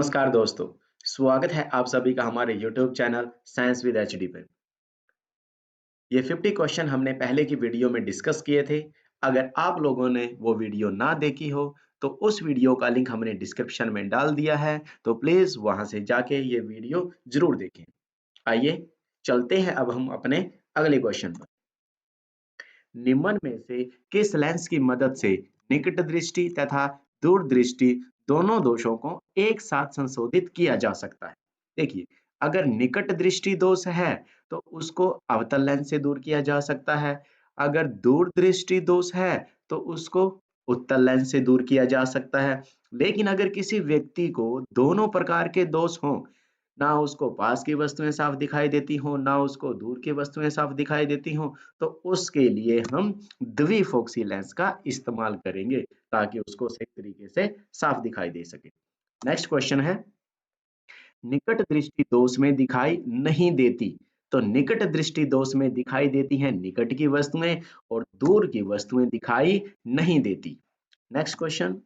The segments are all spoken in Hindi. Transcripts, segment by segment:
नमस्कार दोस्तों, स्वागत है आप सभी का हमारे YouTube channel science with HD पे। ये 50 क्वेश्चन हमने पहले की वीडियो में डिस्कस किए थे। अगर आप लोगों ने वो वीडियो ना देखी हो, तो उस वीडियो का लिंक हमने डिस्क्रिप्शन में डाल दिया है, तो प्लीज वहां से जाके ये वीडियो जरूर देखें। आइए चलते हैं अब हम अपने अगले क्वेश्चन पर। निम्न में से किस लेंस की मदद से निकट दृष्टि तथा दूरदृष्टि दोनों दोषों को एक साथ संशोधित किया जा सकता है? देखिए, अगर निकट दृष्टि दोष है तो उसको अवतल लेंस से दूर किया जा सकता है। अगर दूरदृष्टि दोष है तो उसको उत्तल लेंस से दूर किया जा सकता है। लेकिन अगर किसी व्यक्ति को दोनों प्रकार के दोष हों, ना उसको पास की वस्तुएं साफ दिखाई देती हों, ना उसको दूर की वस्तुएं साफ दिखाई देती हों, तो उसके लिए हम द्विफोक्सी लेंस का इस्तेमाल करेंगे ताकि उसको सही तरीके से साफ दिखाई दे सके। नेक्स्ट क्वेश्चन है, निकट दृष्टि दोष में दिखाई नहीं देती। तो निकट दृष्टि दोष में दिखाई देती हैं निकट की वस्तुएं और दूर की वस्तुएं दिखाई नहीं देती। नेक्स्ट क्वेश्चन,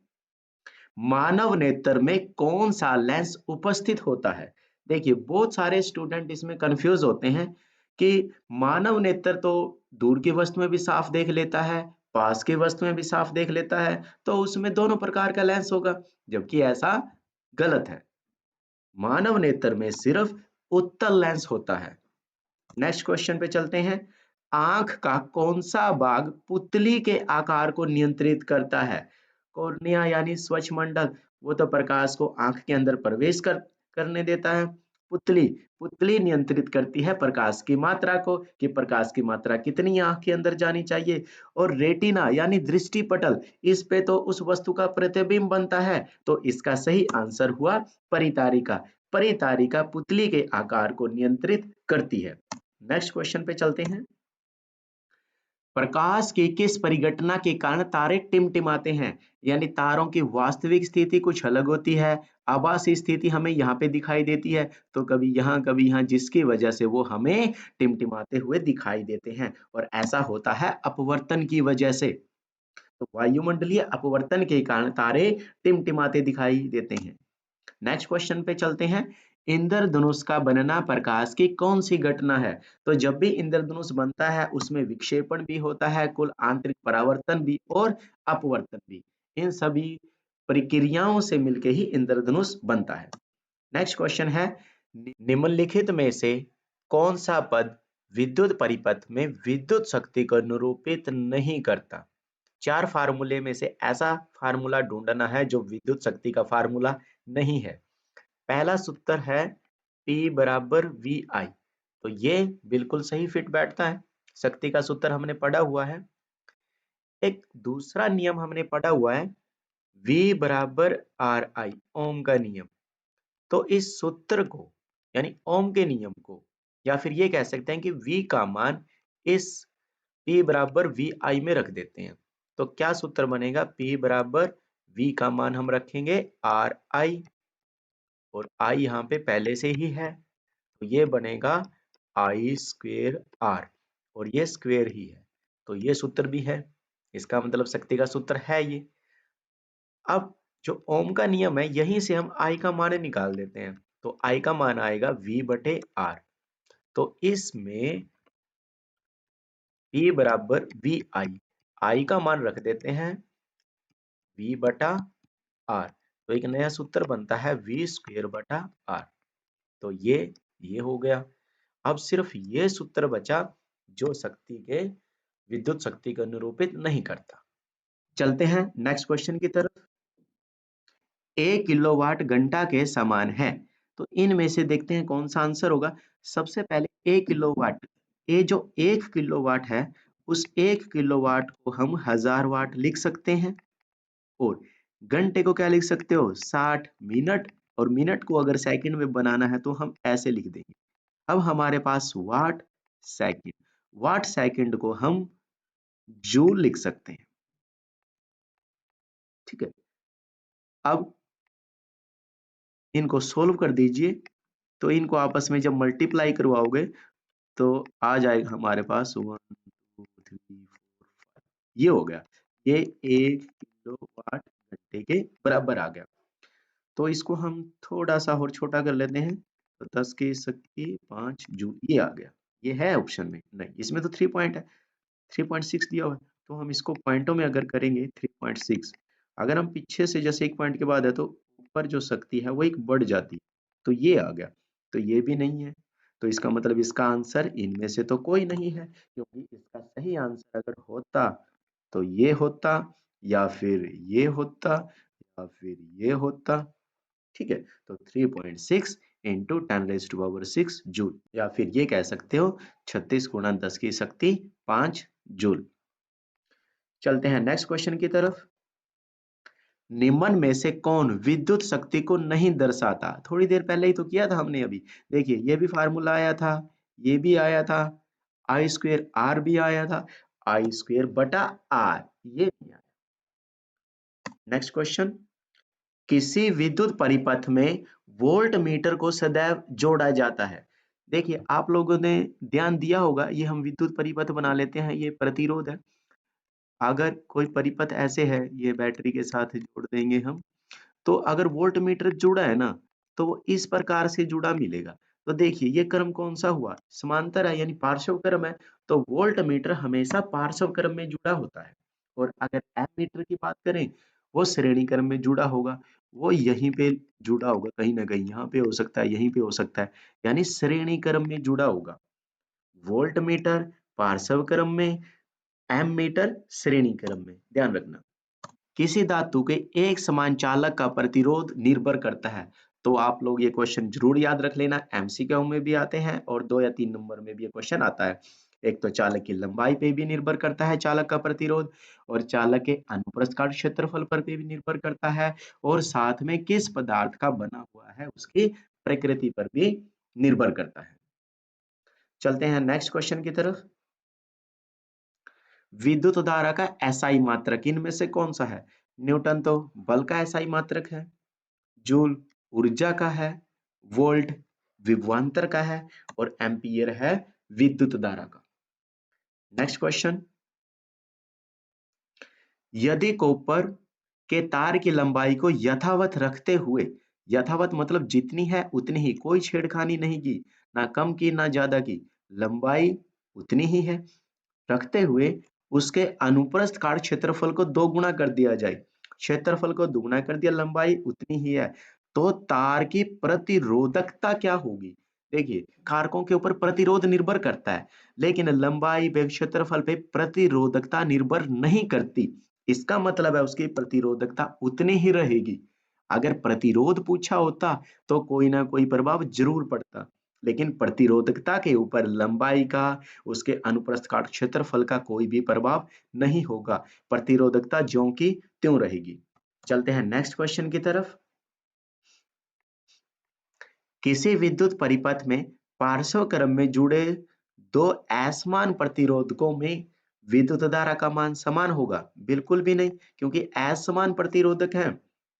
मानव नेत्र में कौन सा लेंस उपस्थित होता है? देखिए, बहुत सारे स्टूडेंट इसमें कंफ्यूज होते हैं कि मानव नेत्र तो दूर की वस्तुएं भी साफ देख लेता है, पास की वस्तुएं भी साफ देख लेता है, तो उसमें दोनों प्रकार का लेंस होगा, जबकि ऐसा गलत है। मानव नेत्र में सिर्फ उत्तल लेंस होता है। नेक्स्ट क्वेश्चन पे चलते हैं, आंख का कौन सा भाग पुतली के आकार को नियंत्रित करता है? कॉर्निया यानी स्वच्छ मंडल, वो तो प्रकाश को आंख के अंदर प्रवेश करने देता है। पुतली पुतली नियंत्रित करती है प्रकाश की मात्रा को, कि प्रकाश की मात्रा कितनी आंख के अंदर जानी चाहिए। और रेटिना यानी दृष्टि पटल, इस पे तो उस वस्तु का प्रतिबिंब बनता है, तो इसका सही आंसर हुआ परितारिका। परितारिका पुतली के आकार को नियंत्रित करती है। नेक्स्ट क्वेश्चन पे चलते हैं, प्रकाश की किस परिघटना के कारण तारे टिमटिमाते हैं? यानी तारों की वास्तविक स्थिति कुछ अलग होती है, आभासी स्थिति हमें यहाँ पे दिखाई देती है, तो कभी यहाँ, जिसकी वजह से वो हमें टिमटिमाते हुए दिखाई देते हैं। और ऐसा होता है अपवर्तन की वजह से। तो वायुमंडलीय अपवर्तन के कारण तारे टिमटिमाते दिखाई देते हैं। नेक्स्ट क्वेश्चन पे चलते हैं, इंद्रधनुष का बनना प्रकाश की कौन सी घटना है? तो जब भी इंद्रधनुष बनता है उसमें विक्षेपण भी होता है, कुल आंतरिक परावर्तन भी और अपवर्तन भी, इन सभी प्रक्रियाओं से मिलकर ही इंद्रधनुष बनता है। नेक्स्ट क्वेश्चन है, निम्नलिखित में से कौन सा पद विद्युत परिपथ में विद्युत शक्ति को निरूपित नहीं करता? चार फार्मूले में से ऐसा फार्मूला ढूंढना है जो विद्युत शक्ति का फार्मूला नहीं है। पहला सूत्र है P बराबर वी आई, तो ये बिल्कुल सही फिट बैठता है, शक्ति का सूत्र हमने पढ़ा हुआ है। एक दूसरा नियम हमने पढ़ा हुआ है, V बराबर आर आई, ओम का नियम। तो इस सूत्र को यानी ओम के नियम को, या फिर ये कह सकते हैं कि V का मान इस P बराबर वी आई में रख देते हैं। तो क्या सूत्र बनेगा? P बराबर V का मान हम रखेंगे आर आई, और आई यहाँ पे पहले से ही है, तो ये बनेगा आई स्क्वेयर आर, और ये स्क्वेयर ही है, तो ये सूत्र भी है, इसका मतलब शक्ति का सूत्र है ये। अब जो ओम का नियम है, यहीं से हम आई का मान निकाल देते हैं, तो आई का मान आएगा V बटे आर। तो इसमें P बराबर वी आई का मान रख देते हैं V बटा आर, तो एक नया सूत्र बनता है V स्क्वेयर बटा आर। तो ये हो गया। अब सिर्फ ये सूत्र बचा जो शक्ति के विद्युत शक्ति को निरूपित नहीं करता। चलते हैं नेक्स्ट क्वेश्चन की तरफ। 1 किलोवाट घंटा के समान है, तो इनमें से देखते हैं कौन सा आंसर होगा। सबसे पहले 1 किलोवाट, ये जो 1 किलोवाट है, उस 1 किलोवाट को हम 1000 वाट लिख सकते हैं। और घंटे को क्या लिख सकते हो? 60 मिनट। और मिनट को अगर सेकंड में बनाना है तो हम ऐसे लिख देंगे। अब हमारे पास वाट सेकंड, वाट सेकंड को हम जूल लिख सकते हैं। ठीक है, अब इनको सोल्व कर दीजिए, तो इनको आपस में जब मल्टीप्लाई करवाओगे तो आ जाएगा हमारे पास 1 2 3 4 5, ये हो गया। ये 1 किलोवाट घंटे के बराबर आ गया। तो इसको हम थोड़ा सा और छोटा कर लेते हैं, तो 10 की शक्ति 5 जूल ये आ गया। ये है ऑप्शन में? नहीं, इसमें तो 3 पॉइंट है, 3.6 दिया हुआ है, तो हम इसको पॉइंटों में अगर करेंगे 3.6, अगर हम पीछे से जैसे एक पॉइंट के बाद है तो ऊपर जो शक्ति है वो एक बढ़ जाती है, तो ये आ गया। तो ये भी नहीं है, तो इसका मतलब इसका आंसर इनमें से तो कोई नहीं है, क्योंकि इसका सही आंसर अगर होता तो ये होता, या फिर ये होता, या फिर ये होता। ठीक है, तो 3.6 इंटू 10⁻⁶ जूल, या फिर ये कह सकते हो 36 गुणा 10 की शक्ति 5 जूल। चलते हैं नेक्स्ट क्वेश्चन की तरफ। निम्न में से कौन विद्युत शक्ति को नहीं दर्शाता? थोड़ी देर पहले ही तो किया था हमने अभी। देखिए ये भी फार्मूला आया था, ये भी आया था, आई स्क्वेयर आर भी आया था, आई स्क्वेयर बटा आर ये नहीं आया। नेक्स्ट क्वेश्चन, किसी विद्युत परिपथ में वोल्ट मीटर को सदैव जोड़ा जाता है। देखिए आप लोगों ने ध्यान दिया होगा, ये हम विद्युत परिपथ बना लेते हैं, ये प्रतिरोध है। अगर कोई परिपथ ऐसे है, ये बैटरी के साथ जोड़ देंगे हम, तो अगर वोल्ट मीटर जुड़ा है ना, तो वो इस प्रकार से जुड़ा मिलेगा। तो देखिए ये क्रम कौन सा हुआ? समांतर है, यानी पार्श्व क्रम है। तो वोल्ट मीटर हमेशा पार्श्व क्रम में जुड़ा होता है। और अगर एम मीटर की बात करें, वो श्रेणी क्रम में जुड़ा होगा। वो यहीं पे जुड़ा होगा, कहीं ना कहीं यहाँ पे हो सकता है, यहीं पे हो सकता है, यानी श्रेणी क्रम में जुड़ा होगा। वोल्ट मीटर पार्श्व क्रम में, एम मीटर श्रेणी क्रम में, ध्यान रखना। किसी धातु के एक समान चालक का प्रतिरोध निर्भर करता है। तो आप लोग ये क्वेश्चन जरूर याद रख लेना, एमसीक्यू में भी आते हैं और 2 या 3 नंबर में भी ये क्वेश्चन आता है। एक तो चालक की लंबाई पे भी निर्भर करता है चालक का प्रतिरोध, और चालक के अनुप्रस्थ काट क्षेत्रफल पर भी निर्भर करता है, और साथ में किस पदार्थ का बना हुआ है उसकी प्रकृति पर भी निर्भर करता है। चलते हैं नेक्स्ट क्वेश्चन की तरफ। विद्युत धारा का एसआई मात्रक इनमें से कौन सा है? न्यूटन तो बल का एसआई मात्रक है, जूल ऊर्जा का है, वोल्ट विभवांतर का है, और एम्पियर है विद्युत धारा का। नेक्स्ट क्वेश्चन, यदि कॉपर के तार की लंबाई को यथावत रखते हुए, यथावत मतलब जितनी है उतनी ही, कोई छेड़खानी नहीं की, ना कम की ना ज्यादा की, लंबाई उतनी ही है, रखते हुए उसके अनुप्रस्थ काट क्षेत्रफल को 2 गुना कर दिया जाए, क्षेत्रफल को दुगुना कर दिया, लंबाई उतनी ही है, तो तार की प्रतिरोधकता क्या होगी? देखिए कारकों के ऊपर प्रतिरोध निर्भर करता है, लेकिन लंबाई व क्षेत्रफल पे प्रतिरोधकता निर्भर नहीं करती। इसका मतलब है उसकी प्रतिरोधकता उतनी ही रहेगी। अगर प्रतिरोध पूछा होता तो कोई ना कोई प्रभाव जरूर पड़ता, लेकिन प्रतिरोधकता के ऊपर लंबाई का, उसके अनुप्रस्थ काट क्षेत्रफल का कोई भी प्रभाव नहीं होगा। प्रतिरोधकता ज्यों की त्यों रहेगी। चलते हैं नेक्स्ट क्वेश्चन की तरफ। किसी विद्युत परिपथ में पार्श्व क्रम में जुड़े दो असमान प्रतिरोधकों में विद्युत धारा का मान समान होगा? बिल्कुल भी नहीं, क्योंकि असमान प्रतिरोधक है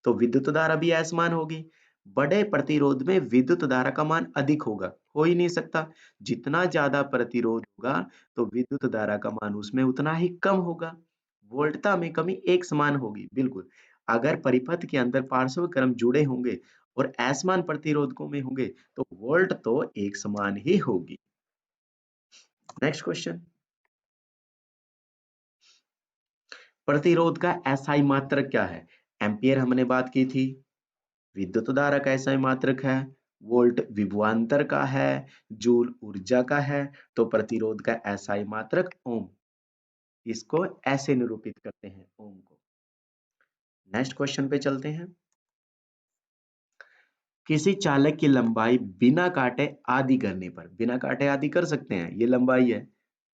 तो विद्युत धारा भी असमान होगी। बड़े प्रतिरोध में विद्युत धारा का मान अधिक होगा, हो ही नहीं सकता। जितना ज्यादा प्रतिरोध होगा तो विद्युत धारा का मान उसमें उतना ही कम होगा। वोल्टता में कमी एक समान होगी, बिल्कुल। अगर परिपथ के अंदर पार्श्व क्रम जुड़े होंगे और असमान प्रतिरोधकों में होंगे तो वोल्ट तो एक समान ही होगी। नेक्स्ट क्वेश्चन, प्रतिरोध का एसआई मात्रक क्या है? एम्पियर हमने बात की थी, विद्युत धारा का एसआई मात्रक है, वोल्ट विभवांतर का है, जूल ऊर्जा का है, तो प्रतिरोध का एसआई मात्रक ओम। इसको ऐसे निरूपित करते हैं ओम को। नेक्स्ट क्वेश्चन पे चलते हैं। किसी चालक की लंबाई बिना काटे आधी करने पर, बिना काटे आधी कर सकते हैं, ये लंबाई है,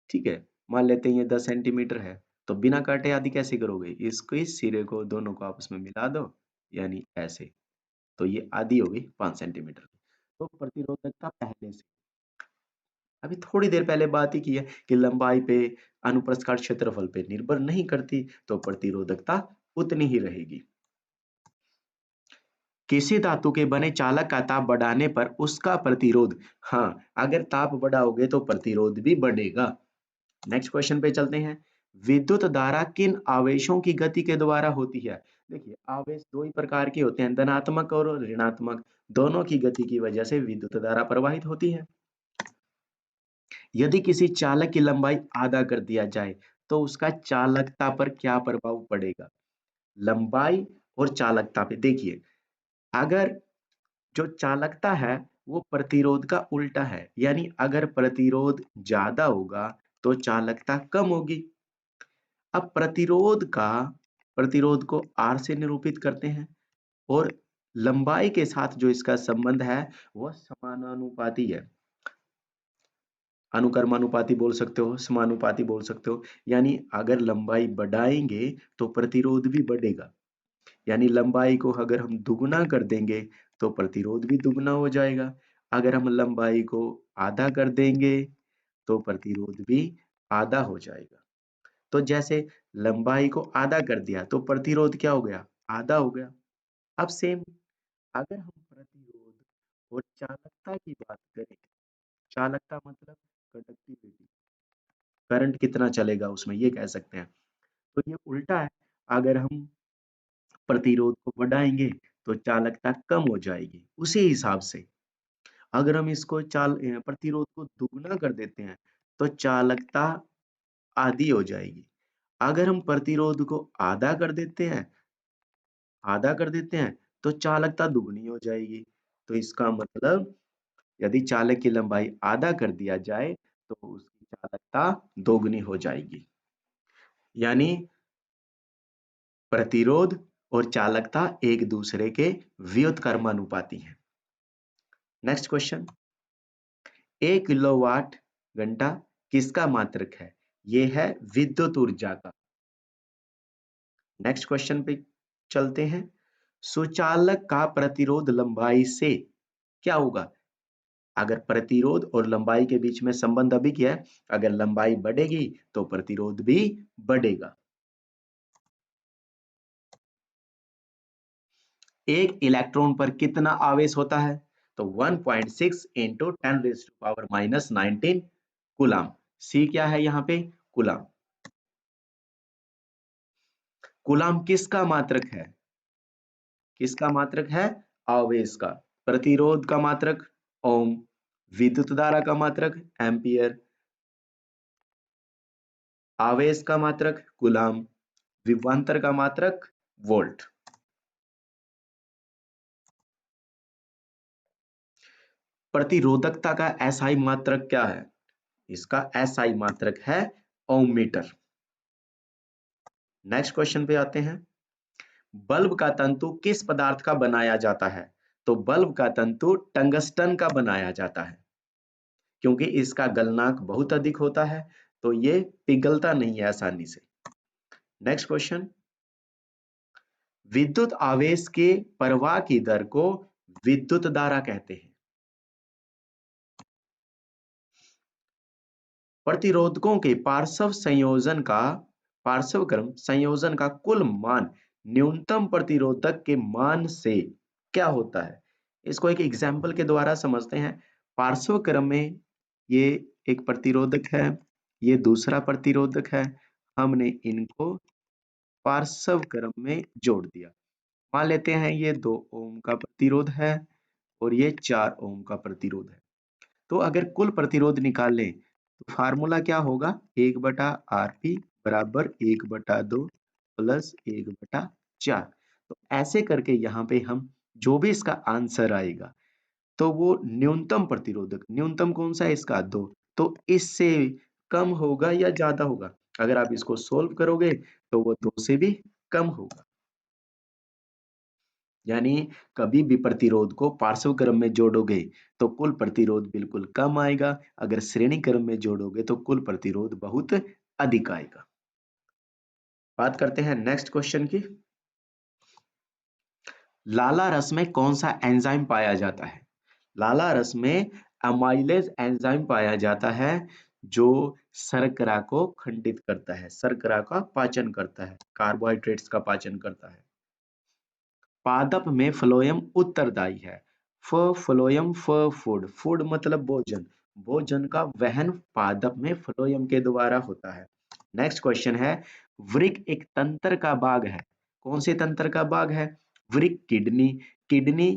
ठीक है, मान लेते हैं ये 10 सेंटीमीटर है, तो बिना काटे आधी कैसे करोगे? इसको इस सिरे को दोनों को आपस में मिला दो, यानी ऐसे, तो ये आधी हो गई 5 सेंटीमीटर। तो प्रतिरोधकता पहले से, अभी थोड़ी देर पहले बात ही की है कि लंबाई पे, अनुप्रस्थ काट क्षेत्रफल पे निर्भर नहीं करती, तो प्रतिरोधकता उतनी ही रहेगी। किसी धातु के बने चालक का ताप बढ़ाने पर उसका प्रतिरोध, हाँ अगर ताप बढ़ाओगे तो प्रतिरोध भी बढ़ेगा। नेक्स्ट क्वेश्चन पे चलते हैं। विद्युत धारा किन आवेशों की गति के द्वारा होती है? देखिए आवेश दो ही प्रकार के होते हैं, धनात्मक और ऋणात्मक। दोनों की गति की वजह से विद्युत धारा प्रवाहित होती है। यदि किसी चालक की लंबाई आधा कर दिया जाए तो उसका चालकता पर क्या प्रभाव पड़ेगा? लंबाई और चालकता पे देखिए, अगर जो चालकता है वो प्रतिरोध का उल्टा है, यानी अगर प्रतिरोध ज्यादा होगा तो चालकता कम होगी। अब प्रतिरोध को R से निरूपित करते हैं और लंबाई के साथ जो इसका संबंध है वह समानुपाती है। अनुकर्मानुपाती बोल सकते हो, समानुपाती बोल सकते हो। यानी अगर लंबाई बढ़ाएंगे तो प्रतिरोध भी बढ़ेगा। यानी लंबाई को अगर हम दुगुना कर देंगे तो प्रतिरोध भी दुगुना हो जाएगा। अगर हम लंबाई को आधा कर देंगे तो प्रतिरोध भी आधा हो जाएगा। तो जैसे लंबाई को आधा कर दिया तो प्रतिरोध क्या हो गया? आधा हो गया। अब सेम अगर हम प्रतिरोध और चालकता की बात करें, चालकता मतलब कंडक्टिविटी, करंट कितना चलेगा उसमें, ये कह सकते हैं। तो ये उल्टा है, अगर हम प्रतिरोध को बढ़ाएंगे तो चालकता कम हो जाएगी। उसी हिसाब से अगर हम इसको प्रतिरोध को दुगना कर देते हैं तो चालकता आधी हो जाएगी। अगर हम प्रतिरोध को आधा कर देते हैं तो चालकता दुगनी हो जाएगी। तो इसका मतलब यदि चालक की लंबाई आधा कर दिया जाए तो उसकी चालकता दोगुनी हो जाएगी। यानी प्रतिरोध और चालकता एक दूसरे के व्युत्क्रमानुपाती हैं। नेक्स्ट क्वेश्चन, 1 किलोवाट घंटा किसका मात्रक है? ये है विद्युत ऊर्जा का। नेक्स्ट क्वेश्चन पे चलते हैं। सुचालक का प्रतिरोध लंबाई से क्या होगा? अगर प्रतिरोध और लंबाई के बीच में संबंध अभी क्या है, अगर लंबाई बढ़ेगी तो प्रतिरोध भी बढ़ेगा। एक इलेक्ट्रॉन पर कितना आवेश होता है? तो 1.6 इंटू 10⁻⁻19 कूलाम। सी क्या है यहाँ पे? कूलाम। कूलाम किसका मात्रक है? किसका मात्रक है? आवेश का। प्रतिरोध का मात्रक ओम, विद्युत धारा का मात्रक एम्पियर, आवेश का मात्रक कूलाम, विभवांतर का मात्रक वोल्ट। प्रतिरोधकता का एसआई मात्रक क्या है? इसका एसआई मात्रक है ओम मीटर। नेक्स्ट क्वेश्चन पे आते हैं। बल्ब का तंतु किस पदार्थ का बनाया जाता है? तो बल्ब का तंतु टंगस्टन का बनाया जाता है, क्योंकि इसका गलनांक बहुत अधिक होता है तो ये पिघलता नहीं है आसानी से। नेक्स्ट क्वेश्चन, विद्युत आवेश के प्रवाह की दर को विद्युत धारा कहते हैं। प्रतिरोधकों के पार्श्व क्रम संयोजन का कुल मान न्यूनतम प्रतिरोधक के मान से क्या होता है? इसको एक एग्जाम्पल के द्वारा समझते हैं। पार्श्व क्रम में ये एक प्रतिरोधक है, ये दूसरा प्रतिरोधक है, हमने इनको पार्श्व क्रम में जोड़ दिया। मान लेते हैं ये 2 ओम का प्रतिरोध है और ये 4 ओम का प्रतिरोध है। तो अगर कुल प्रतिरोध निकालें तो फार्मूला क्या होगा? 1/Rp बराबर 1/2 प्लस 1/4। तो ऐसे करके यहाँ पे हम जो भी इसका आंसर आएगा तो वो न्यूनतम प्रतिरोधक, न्यूनतम कौन सा है इसका? 2, तो इससे कम होगा या ज्यादा होगा? अगर आप इसको सोल्व करोगे तो वो 2 से भी कम होगा। यानी कभी भी प्रतिरोध को पार्श्व क्रम में जोड़ोगे तो कुल प्रतिरोध बिल्कुल कम आएगा, अगर श्रेणी क्रम में जोड़ोगे तो कुल प्रतिरोध बहुत अधिक आएगा। बात करते हैं नेक्स्ट क्वेश्चन की। लाला रस में कौन सा एंजाइम पाया जाता है? लाला रस में अमाइलेज एंजाइम पाया जाता है जो शर्करा को खंडित करता है, शर्करा का पाचन करता है, कार्बोहाइड्रेट्स का पाचन करता है। पादप में फ्लोएम उत्तरदायी है। फ्लोएम फूड, फूड मतलब भोजन, भोजन का वहन पादप में फ्लोएम के द्वारा होता है। नेक्स्ट क्वेश्चन है, वृक्क एक तंत्र का भाग है। कौन से तंत्र का भाग है? वृक्क, किडनी। किडनी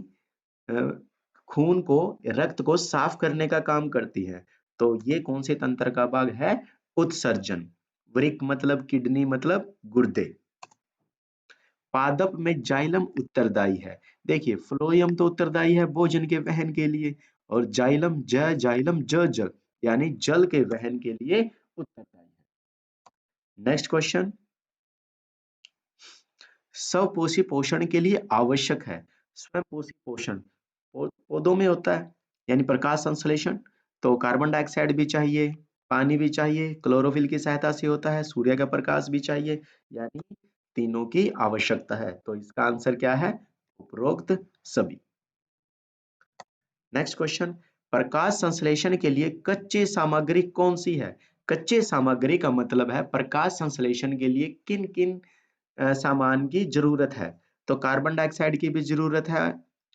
खून को, रक्त को साफ करने का काम करती है, तो ये कौन से तंत्र का भाग है? उत्सर्जन। वृक्क मतलब किडनी मतलब गुर्दे। पादप में जाइलम उत्तरदायी है। देखिए फ्लोएम तो उत्तरदायी है भोजन के वहन के लिए, और जाइलम जाइलम जल यानी जल के वहन के लिए उत्तरदायी है। नेक्स्ट क्वेश्चन, स्वपोषी पोषण के लिए आवश्यक है। स्वपोषी पोषण पौधों में होता है, यानी प्रकाश संश्लेषण, तो कार्बन डाइऑक्साइड भी चाहिए, पानी भी चाहिए, क्लोरोफिल की सहायता से होता है, सूर्य का प्रकाश भी चाहिए, यानी तीनों की आवश्यकता है। तो इसका आंसर क्या है? उपरोक्त सभी। नेक्स्ट क्वेश्चन, प्रकाश संश्लेषण के लिए कच्ची सामग्री कौन सी है? कच्चे सामग्री का मतलब है प्रकाश संश्लेषण के लिए किन किन सामान की जरूरत है। तो कार्बन डाइऑक्साइड की भी जरूरत है,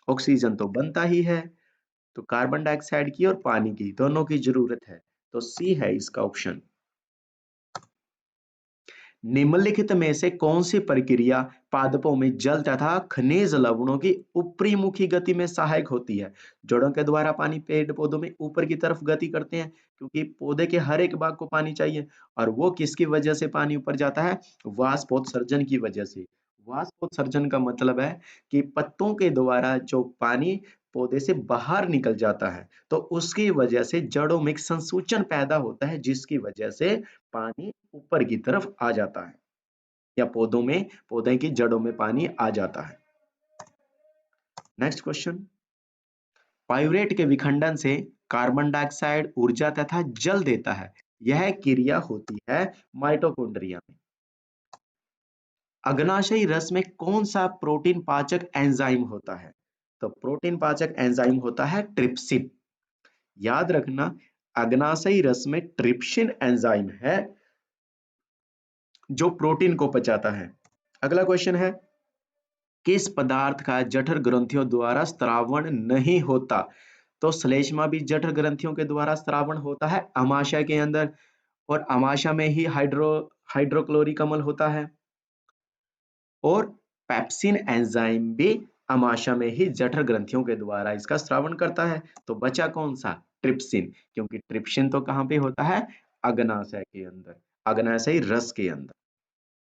ऑक्सीजन तो बनता ही है, तो कार्बन डाइऑक्साइड की और पानी की दोनों की जरूरत है, तो सी है इसका ऑप्शन। निम्नलिखित में से कौन सी प्रक्रिया पादपों में जल तथा खनिज लवणों की ऊपरीमुखी गति में सहायक होती है? जड़ों के द्वारा पानी पेड़ पौधों में ऊपर की तरफ गति करते हैं, क्योंकि पौधे के हर एक भाग को पानी चाहिए, और वो किसकी वजह से पानी ऊपर जाता है? वाष्पोत्सर्जन की वजह से। वाष्पोत्सर्जन का मतलब है कि पत्तों के द्वारा जो पानी पौधे से बाहर निकल जाता है, तो उसकी वजह से जड़ों में एक संसूचन पैदा होता है, जिसकी वजह से पानी ऊपर की तरफ आ जाता है, या पौधों में, पौधे की जड़ों में पानी आ जाता है। नेक्स्ट क्वेश्चन, पाइरूवेट के विखंडन से कार्बन डाइऑक्साइड ऊर्जा तथा जल देता है, यह क्रिया होती है माइटोकॉन्ड्रिया में। अग्नाशयी रस में कौन सा प्रोटीन पाचक एंजाइम होता है? तो प्रोटीन पाचक एंजाइम होता है ट्रिप्सिन। याद रखना, अग्नाशयी रस में ट्रिप्सिन एंजाइम है जो प्रोटीन को पचाता है। अगला क्वेश्चन है, किस पदार्थ का जठर ग्रंथियों द्वारा स्त्रावण नहीं होता? तो श्लेष्मा भी जठर ग्रंथियों के द्वारा स्त्रावण होता है अमाशय के अंदर, और अमाशय में ही हाइड्रोक्लोरिक अम्ल होता है, और पेप्सिन एंजाइम भी अमाशय में ही जठर ग्रंथियों के द्वारा इसका स्त्रावण करता है। तो बचा कौन सा? ट्रिप्सिन, क्योंकि ट्रिप्सिन तो कहां पे होता है? अग्नाशय के अंदर, अग्नाशयी रस के अंदर।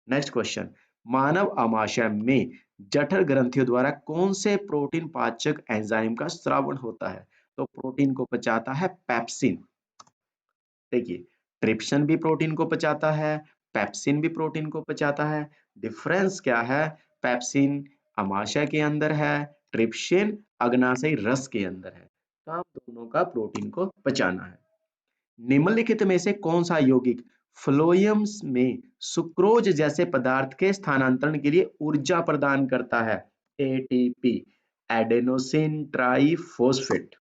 नेक्स्ट क्वेश्चन, मानव अमाशय में जठर ग्रंथियों द्वारा कौन से प्रोटीन पाचक एंजाइम का स्रावण होता है? तो प्रोटीन को पचाता है पेप्सिन। देखिए ट्रिप्सिन भी प्रोटीन को पचाता है, पेप्सिन भी प्रोटीन को पचाता है। डिफरेंस क्या है? पेप्सिन अमाशय के अंदर है, ट्रिप्सिन अग्नाशयी रस के अंदर है। काम दोनों का प्रोटीन को पचाना है। निम्नलिखित में से कौन सा यौगिक फ्लोएम्स में सुक्रोज जैसे पदार्थ के स्थानांतरण के लिए ऊर्जा प्रदान करता है? ATP, adenosine triphosphate.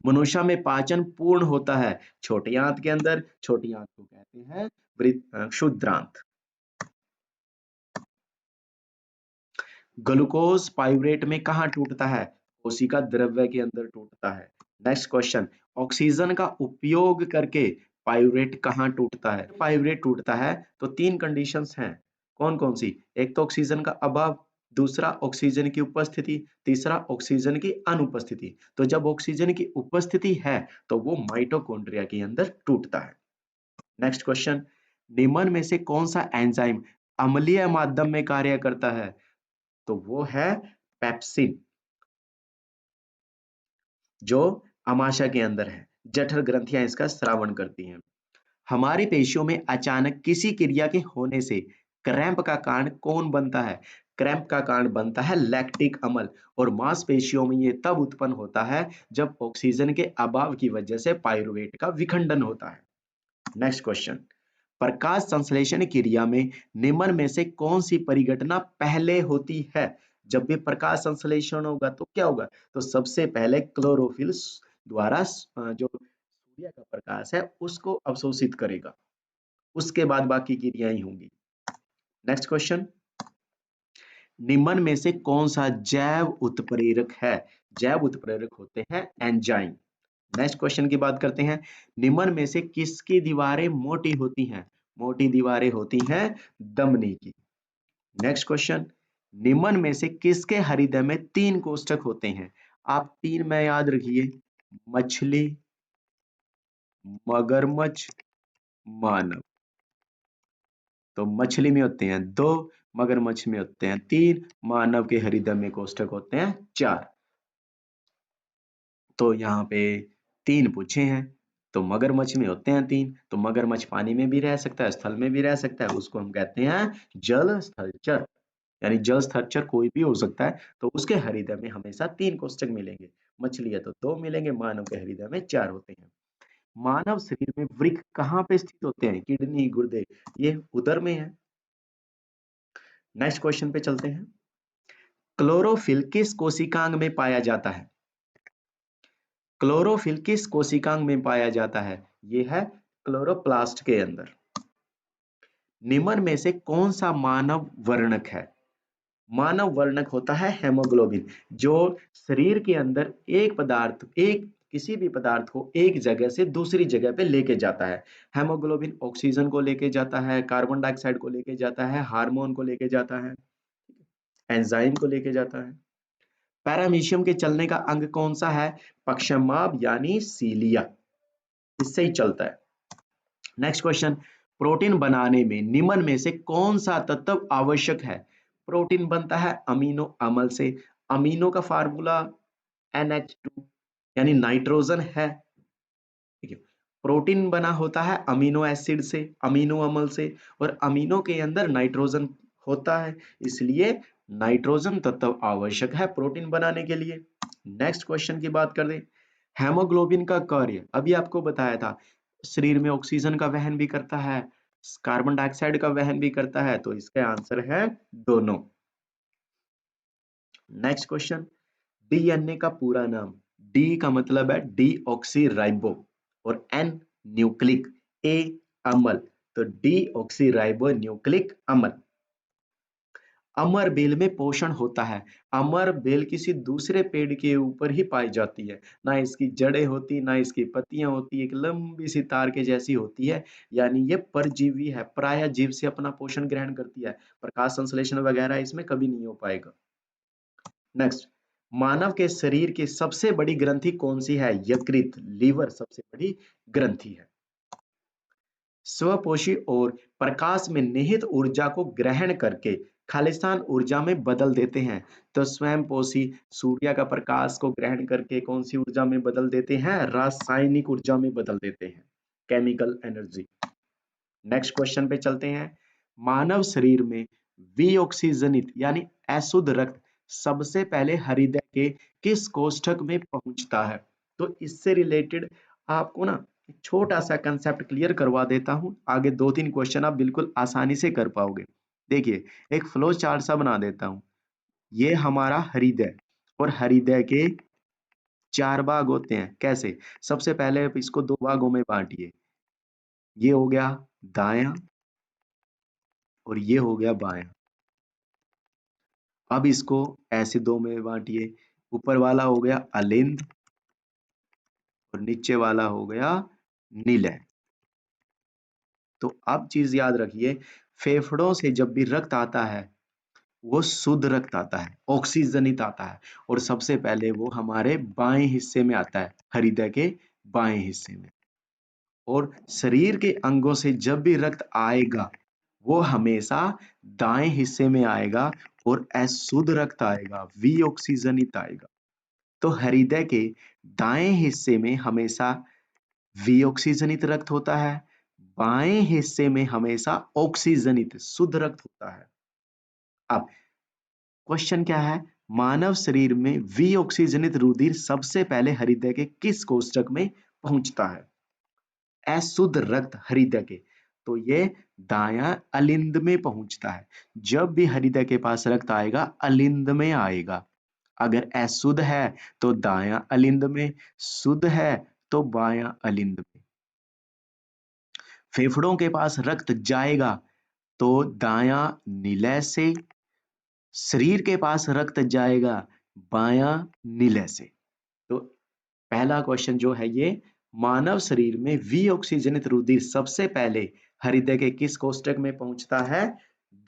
मनुष्य में पाचन पूर्ण होता है छोटी आंत के अंदर, छोटी आंत को कहते हैं क्षुद्रांत। ग्लूकोज पाइरूवेट में कहाँ टूटता है? कोशिका द्रव्य के अंदर टूटता है। नेक्स्ट क्वेश्चन, ऑक्सीजन का उपयोग करके पाइरूवेट कहाँ टूटता है? पाइरूवेट टूटता है तो तीन कंडीशंस हैं, कौन कौन सी? एक तो ऑक्सीजन का अभाव, दूसरा ऑक्सीजन की उपस्थिति, तीसरा ऑक्सीजन की अनुपस्थिति। तो जब ऑक्सीजन की उपस्थिति है तो वो माइटोकॉन्ड्रिया के अंदर टूटता है। नेक्स्ट क्वेश्चन, निम्न में से कौन सा एंजाइम अम्लीय माध्यम में कार्य करता है? तो वो है पेप्सिन, जो अमाशय के अंदर है, जठर ग्रंथियां इसका स्रावण करती हैं। हमारी पेशियों में अचानक किसी क्रिया के होने से क्रैम्प का कारण कौन बनता है? क्रैम्प का कारण बनता है लैक्टिक अम्ल, और मांसपेशियों में ये तब उत्पन्न होता है जब ऑक्सीजन के अभाव की वजह से पाइरूवेट का विखंडन होता है। नेक्स्ट क्वेश्चन, प्रकाश संश्लेषण क्रिया में निम्न में से कौन सी परिघटना पहले होती है? जब भी प्रकाश संश्लेषण होगा तो क्या होगा? तो सबसे पहले क्लोरोफिल द्वारा जो सूर्य का प्रकाश है उसको अवशोषित करेगा, उसके बाद बाकी क्रियाएं होंगी। नेक्स्ट क्वेश्चन, निम्न में से कौन सा जैव उत्प्रेरक है? जैव उत्प्रेरक होते हैं एंजाइम। नेक्स्ट क्वेश्चन की बात करते हैं, निम्न में से किसकी दीवारें मोटी होती हैं? मोटी दीवारें होती हैं धमनी की। नेक्स्ट क्वेश्चन, निम्न में से किसके हृदय में 3 कोष्ठक होते हैं? आप 3 में याद रखिए, मछली, मगरमच्छ, मानव। तो मछली में होते हैं 2, मगरमच्छ में होते हैं 3, मानव के हृदय में कोष्ठक होते हैं 4। तो यहाँ पे 3 पूछे हैं, तो मगरमच्छ में होते हैं 3, तो मगरमच्छ पानी में भी रह सकता है, स्थल में भी रह सकता है, उसको हम कहते हैं जल स्थलचर। यानी जल स्थलचर कोई भी हो सकता है, तो उसके हृदय में हमेशा 3 कोष्ठक मिलेंगे। मछली है तो 2 मिलेंगे, मानव के हृदय में 4 होते हैं। मानव शरीर में वृक्क कहाँ पे स्थित होते हैं? किडनी, गुर्दे, ये उदर में है। नेक्स्ट क्वेश्चन पे चलते हैं। क्लोरोफिल किस कोशिकांग में पाया जाता है? क्लोरोफिल किस कोशिकांग में पाया जाता है? ये है क्लोरोप्लास्ट के अंदर। निम्न में से कौन सा मानव वर्णक है? मानव वर्णक होता है हेमोग्लोबिन, जो शरीर के अंदर एक किसी भी पदार्थ को एक जगह से दूसरी जगह पे लेके जाता है। हेमोग्लोबिन ऑक्सीजन को लेके जाता है, कार्बन डाइऑक्साइड को लेके जाता है, हार्मोन को लेके जाता है, एंजाइम को लेके जाता है। पैरामीशियम के चलने का अंग कौन सा है? पक्षमाभ यानी सीलिया, इससे ही चलता है। नेक्स्ट क्वेश्चन, प्रोटीन बनाने में निम्न में से कौन सा तत्व आवश्यक है? प्रोटीन बनता है अमीनो अम्ल से। अमीनो का फार्मूला NH2 यानी नाइट्रोजन है। ठीक है, प्रोटीन बना होता है अमीनो एसिड से, अमीनो अम्ल से, और अमीनो के अंदर नाइट्रोजन होता है, इसलिए नाइट्रोजन तत्व आवश्यक है प्रोटीन बनाने के लिए। नेक्स्ट क्वेश्चन की बात कर दें। हेमोग्लोबिन का कार्य अभी आपको बताया था, शरीर में ऑक्सीजन का वहन भी करता है, कार्बन डाइऑक्साइड का वहन भी करता है, तो इसका आंसर है दोनों। नेक्स्ट क्वेश्चन, डीएनए का पूरा नाम? डी का मतलब है डीऑक्सी राइबो और एन न्यूक्लिक, ए अम्ल, तो डीऑक्सी राइबो न्यूक्लिक अम्ल। अमर बेल में पोषण होता है। अमर बेल किसी दूसरे पेड़ के ऊपर ही पाई जाती है, ना इसकी जड़ें होती, ना इसकी पत्तियां होती, एक लंबी सी तार के जैसी होती है। यानी ये परजीवी है, प्राय जीव से अपना पोषण ग्रहण करती है, प्रकाश संश्लेषण वगैरह इसमें कभी नहीं हो पाएगा। नेक्स्ट, मानव के शरीर की सबसे बड़ी ग्रंथि कौन सी है? यकृत, लीवर सबसे बड़ी ग्रंथि है। स्वपोषी और प्रकाश में निहित ऊर्जा को ग्रहण करके खालिस्तान ऊर्जा में बदल देते हैं। तो स्वयंपोषी सूर्य का प्रकाश को ग्रहण करके कौन सी ऊर्जा में बदल देते हैं? रासायनिक ऊर्जा में बदल देते हैं, केमिकल एनर्जी। नेक्स्ट क्वेश्चन पे चलते हैं। मानव शरीर में विऑक्सीजनित यानी अशुद्ध रक्त सबसे पहले हृदय के किस कोष्ठक में पहुंचता है? तो इससे रिलेटेड आपको ना एक छोटा सा कंसेप्ट क्लियर करवा देता हूं, आगे 2-3 क्वेश्चन आप बिल्कुल आसानी से कर पाओगे। देखिए, एक फ्लो चार्ट सा बना देता हूं। ये हमारा हृदय, और हृदय के 4 भाग होते हैं। कैसे? सबसे पहले आप इसको 2 भागों में बांटिए। ये हो गया दायां और ये हो गया बायां। अब इसको ऐसे 2 में बांटिए, ऊपर वाला हो गया अलिंद और नीचे वाला हो गया निलय। तो अब चीज याद रखिए, फेफड़ों से जब भी रक्त आता है वो शुद्ध रक्त आता है, ऑक्सीजनित आता है, और सबसे पहले वो हमारे बाएं हिस्से में आता है, हृदय के बाएं हिस्से में। और शरीर के अंगों से जब भी रक्त आएगा वो हमेशा दाएं हिस्से में आएगा और अशुद्ध रक्त आएगा, विऑक्सीजनित आएगा। तो हृदय के दाएं हिस्से में हमेशा विऑक्सीजनित रक्त होता है, बाएं हिस्से में हमेशा ऑक्सीजनित शुद्ध रक्त होता है। अब क्वेश्चन क्या है? मानव शरीर में विऑक्सीजनित रुधिर सबसे पहले हृदय के किस कोष्ठक में पहुंचता है? अशुद्ध रक्त हृदय के, तो ये दायां अलिंद में पहुंचता है। जब भी हृदय के पास रक्त आएगा अलिंद में आएगा। अगर अशुद्ध है तो दायां अलिंद में, शुद्ध है तो बायां अलिंद में। फेफड़ों के पास रक्त जाएगा तो दायां निलय से, शरीर के पास रक्त जाएगा बायां निलय से। तो पहला क्वेश्चन जो है ये, मानव शरीर में विऑक्सीजनित रुधिर सबसे पहले हृदय के किस कोष्ठक में पहुंचता है?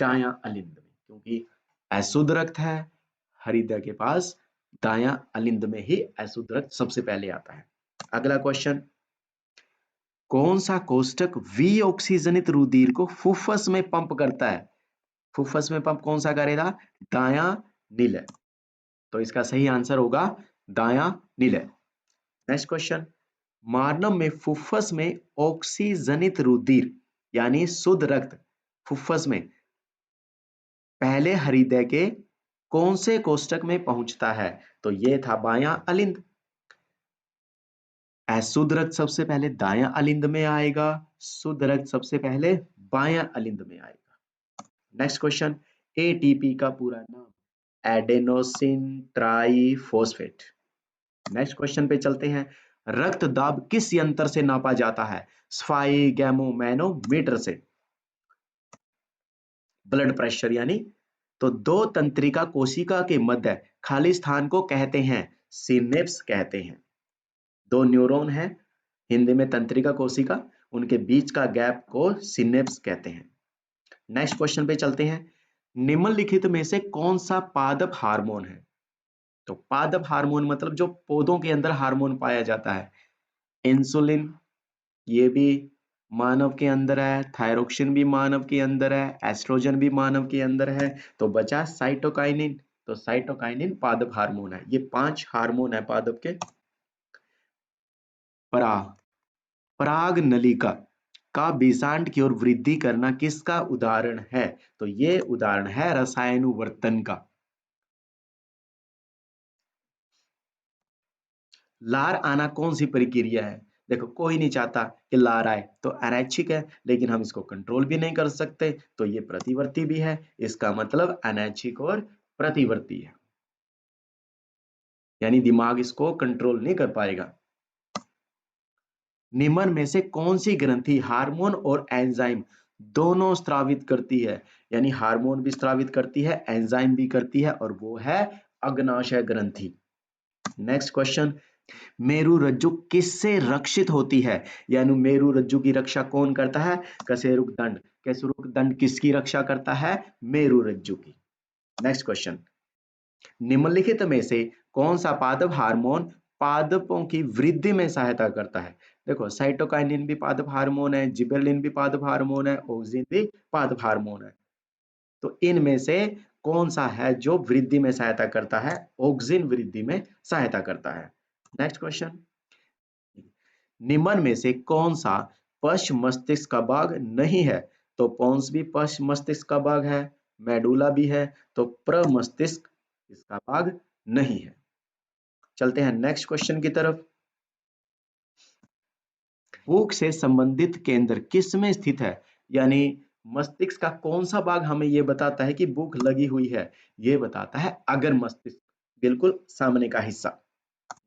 दायां अलिंद में, क्योंकि अशुद्ध रक्त है, हृदय के पास दायां अलिंद में ही अशुद्ध रक्त सबसे पहले आता है। अगला क्वेश्चन, कौन सा कोष्ठक विऑक्सीजनित रुधिर को फुफ्फुस में पंप करता है? फुफ्फुस में पंप कौन सा करेगा? दायां नीलय। तो इसका सही आंसर होगा दायां नीलय। नेक्स्ट क्वेश्चन, मानव में फुफ्फुस में ऑक्सीजनित रुधिर यानी शुद्ध रक्त फुफ्फुस में पहले हृदय के कौन से कोष्ठक में पहुंचता है? तो ये था बायां अलिंद। अशुद्ध रक्त सबसे पहले दायां अलिंद में आएगा, शुद्ध रक्त सबसे पहले बायां अलिंद में आएगा। नेक्स्ट क्वेश्चन, एटीपी का पूरा नाम? Adenosine triphosphate. नेक्स्ट क्वेश्चन पे चलते हैं, रक्त दाब किस यंत्र से नापा जाता है? स्फाइगैमोमैनोमीटर से। ब्लड प्रेशर यानी? तो दो तंत्रिका कोशिका के मध्य खाली स्थान को कहते हैं सिनेप्स कहते हैं। दो न्यूरॉन है, हिंदी में तंत्रिका कोशिका, उनके बीच का गैप को सिनेप्स कहते हैं। नेक्स्ट क्वेश्चन पे चलते हैं, निम्नलिखित में से कौन सा पादप हार्मोन है? तो पादप हार्मोन मतलब जो पौधों के अंदर हार्मोन पाया जाता है। इंसुलिन ये भी मानव के अंदर है, थायरोक्सिन भी मानव के अंदर है, एस्ट्रोजन भी मानव के अंदर है। तो बचा साइटोकाइनिन। तो साइटोकाइनिन पादप हार्मोन है। ये 5 हार्मोन है पादप के। पराग नलिका का विषांत की ओर वृद्धि करना किसका उदाहरण है? तो ये उदाहरण है रसायनुवर्तन का। लार आना कौन सी प्रक्रिया है? देखो कोई नहीं चाहता कि लार आए, तो अनैच्छिक है, लेकिन हम इसको कंट्रोल भी नहीं कर सकते, तो ये प्रतिवर्ती भी है। इसका मतलब अनैच्छिक और प्रतिवर्ती है, यानी दिमाग इसको कंट्रोल नहीं कर पाएगा। निम्न में से कौन सी ग्रंथि हार्मोन और एंजाइम दोनों स्रावित करती है? यानी हार्मोन भी स्रावित करती है, एंजाइम भी करती है, और वो है अग्नाशय ग्रंथि। नेक्स्ट क्वेश्चन, मेरु रज्जु किससे रक्षित होती है? यानी मेरु रज्जु की रक्षा कौन करता है? कशेरुक दंड। कशेरुक दंड किसकी रक्षा करता है? मेरु रज्जु की। नेक्स्ट क्वेश्चन, निम्नलिखित में से कौन सा पादप हार्मोन पादपों की वृद्धि में सहायता करता है? देखो साइटोकाइनिन भी पादप हार्मोन है, जिबेरलिन भी पादप हार्मोन है, ऑक्सिन भी पादप हार्मोन है। तो इनमें से कौन सा है जो वृद्धि में सहायता करता है? ऑक्सिन वृद्धि में सहायता करता है। नेक्स्ट क्वेश्चन, निम्न में से कौन सा पश्च मस्तिष्क का भाग नहीं है? तो पोन्स भी पश्च मस्तिष्क का भाग है, मेडुला भी है, तो प्रमस्तिष्क इसका भाग नहीं है। चलते हैं नेक्स्ट क्वेश्चन की तरफ। भूख से संबंधित केंद्र किस में स्थित है? यानी मस्तिष्क का कौन सा भाग हमें यह बताता है कि भूख लगी हुई है? यह बताता है अगर मस्तिष्क, बिल्कुल सामने का हिस्सा।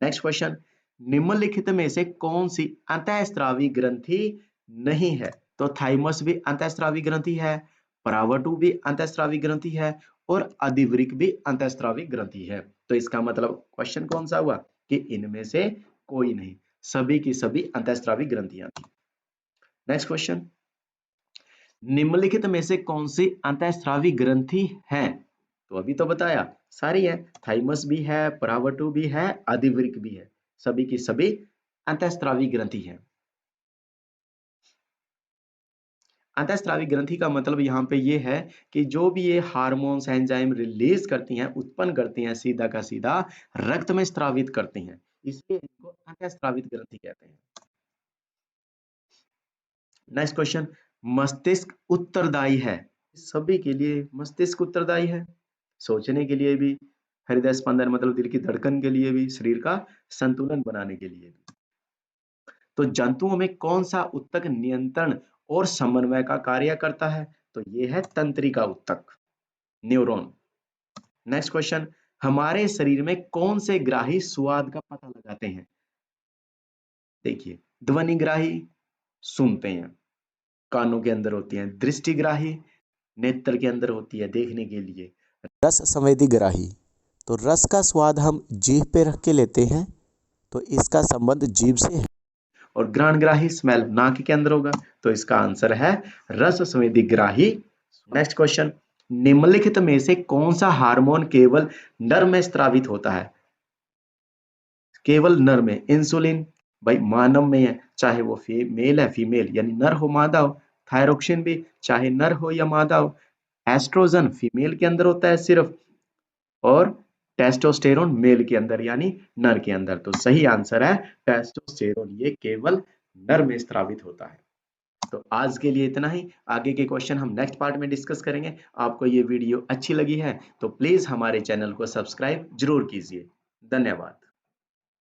नेक्स्ट क्वेश्चन, निम्नलिखित में से कौन सी अंतःस्रावी ग्रंथि नहीं है? तो थाइमस भी अंतःस्रावी ग्रंथि है, परावर्तु भी अंतःस्रावी ग्रंथि है, और अधिवृक्क भी अंतःस्रावी ग्रंथि है। तो इसका मतलब क्वेश्चन कौन सा हुआ कि इनमें से कोई नहीं, सभी की सभी अंतःस्रावी ग्रंथियां थी। नेक्स्ट क्वेश्चन, निम्नलिखित में से कौन सी अंतःस्रावी ग्रंथि है? तो अभी तो बताया सारी है, थाइमस भी है, परावर्तु भी है, अधिवृक्क भी है, सभी की सभी अंतःस्रावी ग्रंथि है। अंतःस्रावी ग्रंथि का मतलब यहाँ पे ये है कि जो भी ये हार्मोन्स एंजाइम रिलीज करती हैं, उत्पन्न करती हैं, सीधा का सीधा रक्त में स्रावित करती हैं, इसलिए इनको अंतःस्रावित ग्रंथि कहते हैं। नेक्स्ट क्वेश्चन, मस्तिष्क उत्तरदायी है? सभी के लिए मस्तिष्क उत्तरदायी है, सोचने के लिए भी, हृदय स्पंदन मतलब दिल की धड़कन के लिए भी, शरीर का संतुलन बनाने के लिए भी। तो जंतुओं में कौन सा उत्तक नियंत्रण और समन्वय का कार्य करता है? तो ये है तंत्रिका उत्तक, न्यूरॉन। नेक्स्ट क्वेश्चन, हमारे शरीर में कौन से ग्राही स्वाद का पता लगाते हैं? देखिए, ध्वनिग्राही सुनते हैं, कानों के अंदर होती है, दृष्टिग्राही नेत्र के अंदर होती है देखने के लिए, रस संवेदी ग्राही, तो रस का स्वाद हम जीभ पे रख के लेते हैं, तो इसका संबंध जीभ से है, और घ्राणग्राही स्मेल नाक के अंदर होगा, तो इसका आंसर है रस संवेदी ग्राही। नेक्स्ट क्वेश्चन, निम्नलिखित में से कौन सा हार्मोन केवल नर में स्रावित होता है? केवल नर में इंसुलिन, भाई मानव में है, चाहे वो मेल है फीमेल यानी नर हो मादा हो। थायरोक्सिन भी चाहे नर हो या मादा हो। एस्ट्रोजन फीमेल के अंदर होता है सिर्फ, और टेस्टोस्टेरोन मेल के अंदर यानी नर के अंदर। तो सही आंसर है टेस्टोस्टेरोन, ये केवल नर में स्रावित होता है। तो आज के लिए इतना ही, आगे के क्वेश्चन हम नेक्स्ट पार्ट में डिस्कस करेंगे। आपको ये वीडियो अच्छी लगी है तो प्लीज हमारे चैनल को सब्सक्राइब जरूर कीजिए। धन्यवाद।